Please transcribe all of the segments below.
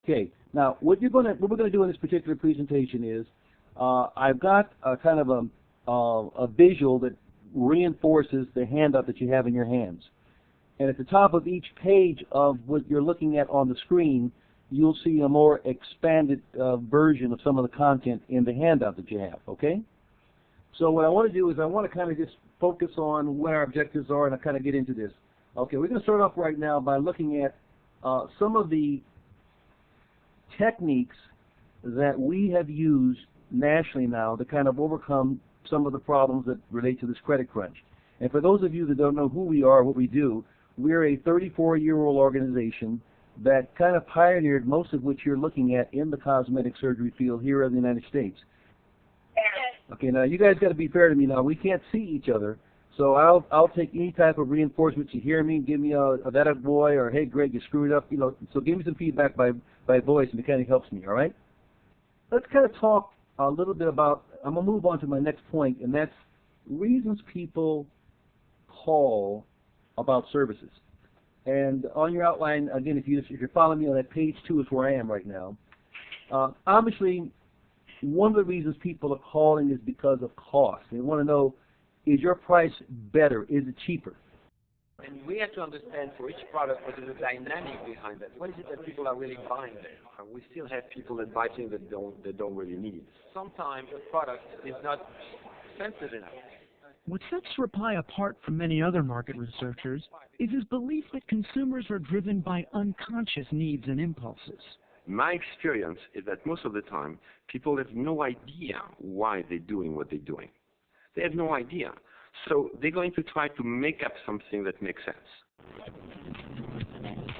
Okay. Now, what we're gonna do in this particular presentation is, I've got a kind of a visual that reinforces the handout that you have in your hands. And at the top of each page of what you're looking at on the screen, you'll see a more expanded version of some of the content in the handout that you have. Okay. So what I want to do is I want to kind of just focus on what our objectives are, and I kind of get into this. Okay, we're going to start off right now by looking at some of the techniques that we have used nationally now to kind of overcome some of the problems that relate to this credit crunch. And for those of you that don't know who we are, what we do, we're a 34-year-old organization that kind of pioneered most of what you're looking at in the cosmetic surgery field here in the United States. Okay, now you guys got to be fair to me now. We can't see each other, so I'll take any type of reinforcement. You hear me, give me a that a boy, or hey Greg, you screwed up, you know. So give me some feedback by voice, and it kind of helps me. All right. Let's kind of talk a little bit about. I'm gonna move on to my next point, and that's reasons people call about services. And on your outline, again, if you're following me on that page 2 is where I am right now. Obviously, one of the reasons people are calling is because of cost. They want to know, is your price better? Is it cheaper? And we have to understand for each product what is the dynamic behind it. What is it that people are really buying there? We still have people that buy things that don't really need. Sometimes the product is not expensive enough. What sets Reply apart from many other market researchers is his belief that consumers are driven by unconscious needs and impulses. My experience is that most of the time, people have no idea why they're doing what they're doing. They have no idea. So they're going to try to make up something that makes sense.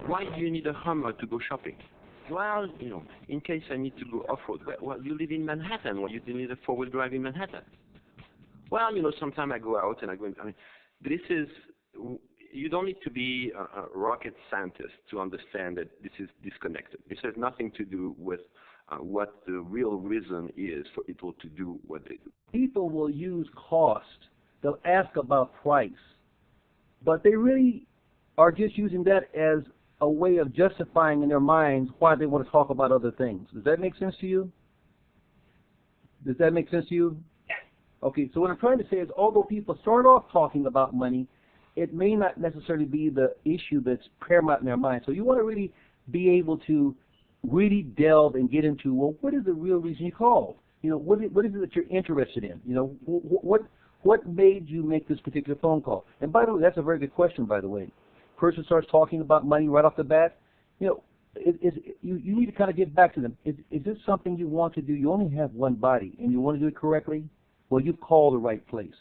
Why do you need a Hummer to go shopping? Well, you know, in case I need to go off-road. Well, you live in Manhattan. Well, you need a four-wheel drive in Manhattan. Well, you know, sometimes I go out and I go in. I mean, this is, you don't need to be a rocket scientist to understand that this is disconnected. This has nothing to do with what the real reason is for people to do what they do. People will use cost. They'll ask about price. But they really are just using that as a way of justifying in their minds why they want to talk about other things. Does that make sense to you? Does that make sense to you? Okay, so what I'm trying to say is, although people start off talking about money, it may not necessarily be the issue that's paramount in their mind. So you want to really be able to really delve and get into, well, what is the real reason you called? You know, what is it that you're interested in? You know, what made you make this particular phone call? And by the way, that's a very good question, by the way. Person starts talking about money right off the bat. You know, you need to kind of get back to them. Is this something you want to do? You only have one body, and you want to do it correctly? Well, you've called the right place.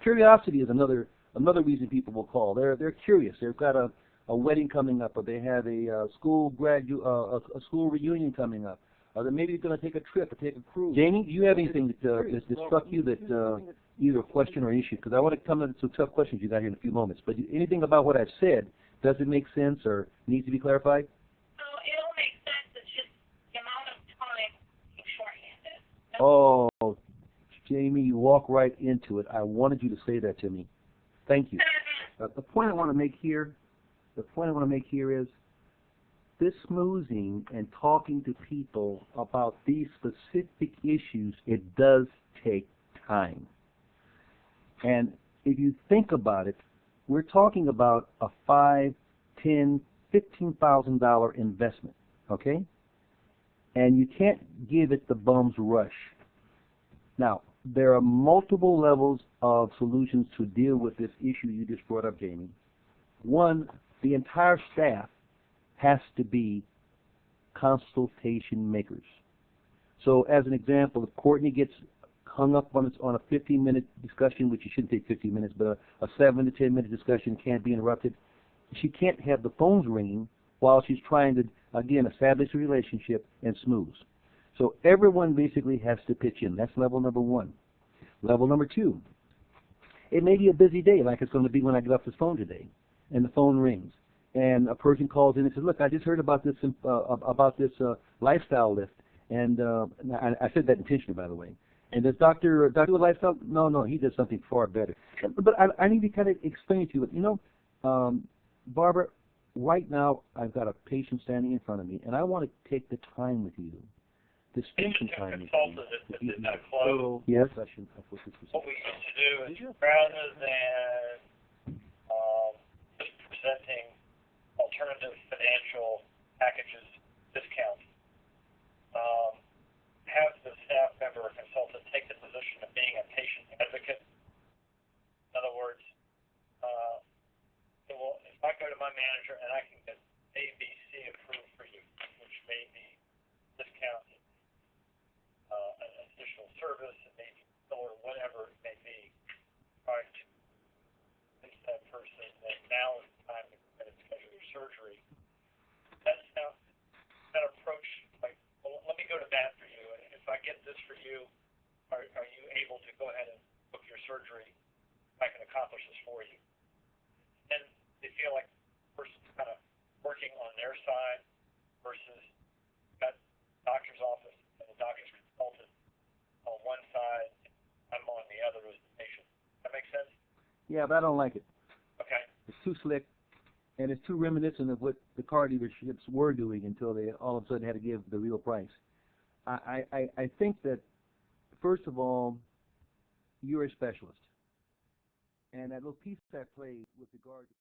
Curiosity is another reason people will call. They're curious. They've got a wedding coming up, or they have a school reunion coming up, or maybe they're going to take a trip or take a cruise. Jamie, do you have anything that struck you that either a question or an issue? Because I want to come into some tough questions you got here in a few moments. But anything about what I've said, does it make sense or needs to be clarified? No, it all makes sense. It's just the amount of time is shorthanded. Oh, Jamie, you walk right into it. I wanted you to say that to me. Thank you. The point I want to make here is this schmoozing and talking to people about these specific issues, it does take time. And if you think about it, we're talking about a $5,000, $10,000, $15,000 investment, okay? And you can't give it the bum's rush. Now, there are multiple levels of solutions to deal with this issue you just brought up, Jamie. One, the entire staff has to be consultation makers. So as an example, if Courtney gets hung up on a 15-minute discussion, which you shouldn't take 15 minutes, but a 7 to 10-minute discussion can't be interrupted, she can't have the phones ringing while she's trying to, again, establish a relationship and smooth. So everyone basically has to pitch in. That's level number one. Level number two, it may be a busy day like it's going to be when I get off this phone today, and the phone rings, and a person calls in and says, look, I just heard about this lifestyle lift, and I said that intentionally, by the way. And does Dr. Lifestyle? No, he does something far better. But I need to kind of explain to you, you know, Barbara, right now I've got a patient standing in front of me, and I want to take the time with you, to spend some time with you, to give you a thorough discussion of what this What is. we used to do is rather than just presenting alternative financial packages, discounts, have the staff member or consultant take the position of being a patient advocate. In other words, if I go to my manager and I can get A, B, C approved for you, which may be discounted, an additional service, it may be or whatever it may be, try to convince that person that now is the time to go ahead and schedule your surgery. That's how that approach, like, well, let me go to bat for you, and if I get this for you, are you able to go ahead and book your surgery? I can accomplish this for you. And they feel like the person's kind of working on their side versus that doctor's office and the doctor's consultant on one side, I'm on the other as the patient. That make sense? Yeah, but I don't like it. Okay. It's too slick, and it's too reminiscent of what the car dealerships were doing until they all of a sudden had to give the real price. I think that, first of all, you're a specialist. And that little piece I played with regard to